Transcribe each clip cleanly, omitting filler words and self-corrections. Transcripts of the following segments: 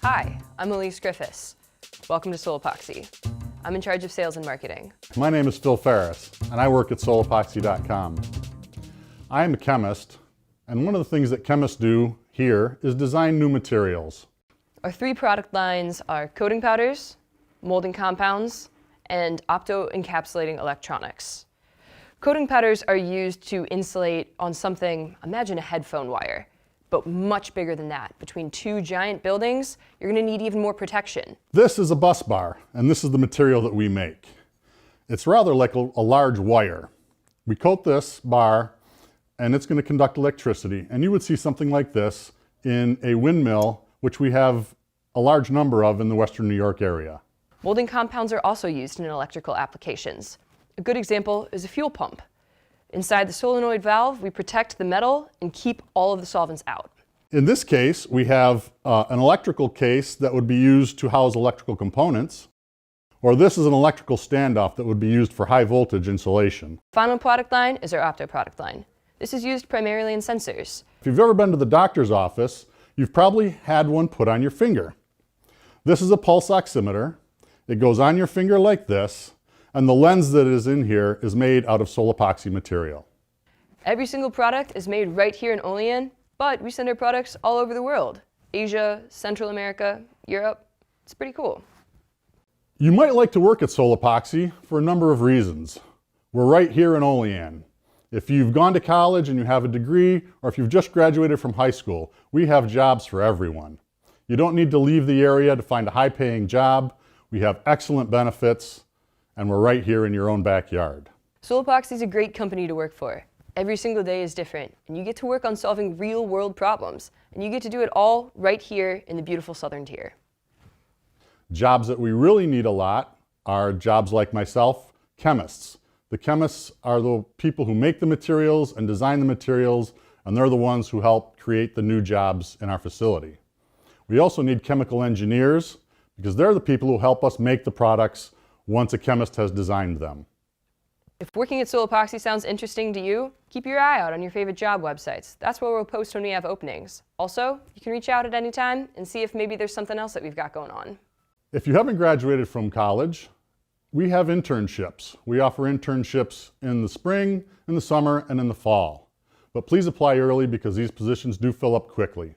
Hi, I'm Elise Griffiths. Welcome to SolEpoxy. I'm in charge of sales and marketing. My name is Phil Ferris, and I work at SolEpoxy.com. I am a chemist, and one of the things that chemists do here is design new materials. Our three product lines are coating powders, molding compounds, and opto-encapsulating electronics. Coating powders are used to insulate on something, imagine a headphone wire, but much bigger than that. Between two giant buildings, you're going to need even more protection. This is a bus bar, and this is the material that we make. It's rather like a large wire. We coat this bar, and it's going to conduct electricity, and you would see something like this in a windmill, which we have a large number of in the Western New York area. Molding compounds are also used in electrical applications. A good example is a fuel pump. Inside the solenoid valve, we protect the metal and keep all of the solvents out. In this case, we have an electrical case that would be used to house electrical components, or this is an electrical standoff that would be used for high voltage insulation. Final product line is our opto product line. This is used primarily in sensors. If you've ever been to the doctor's office, you've probably had one put on your finger. This is a pulse oximeter. It goes on your finger like this, and the lens that is in here is made out of SolEpoxy material. Every single product is made right here in Olean, but we send our products all over the world. Asia, Central America, Europe. It's pretty cool. You might like to work at SolEpoxy for a number of reasons. We're right here in Olean. If you've gone to college and you have a degree, or if you've just graduated from high school, we have jobs for everyone. You don't need to leave the area to find a high-paying job. We have excellent benefits, and we're right here in your own backyard. SolEpoxy is a great company to work for. Every single day is different, and you get to work on solving real-world problems, and you get to do it all right here in the beautiful Southern Tier. Jobs that we really need a lot are jobs like myself, chemists. The chemists are the people who make the materials and design the materials, and they're the ones who help create the new jobs in our facility. We also need chemical engineers, because they're the people who help us make the products once a chemist has designed them. If working at SolEpoxy sounds interesting to you, keep your eye out on your favorite job websites. That's where we'll post when we have openings. Also, you can reach out at any time and see if maybe there's something else that we've got going on. If you haven't graduated from college, we have internships. We offer internships in the spring, in the summer, and in the fall. But please apply early because these positions do fill up quickly.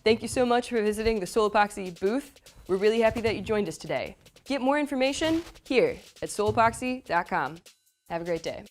Thank you so much for visiting the SolEpoxy booth. We're really happy that you joined us today. Get more information here at SolEpoxy.com. Have a great day.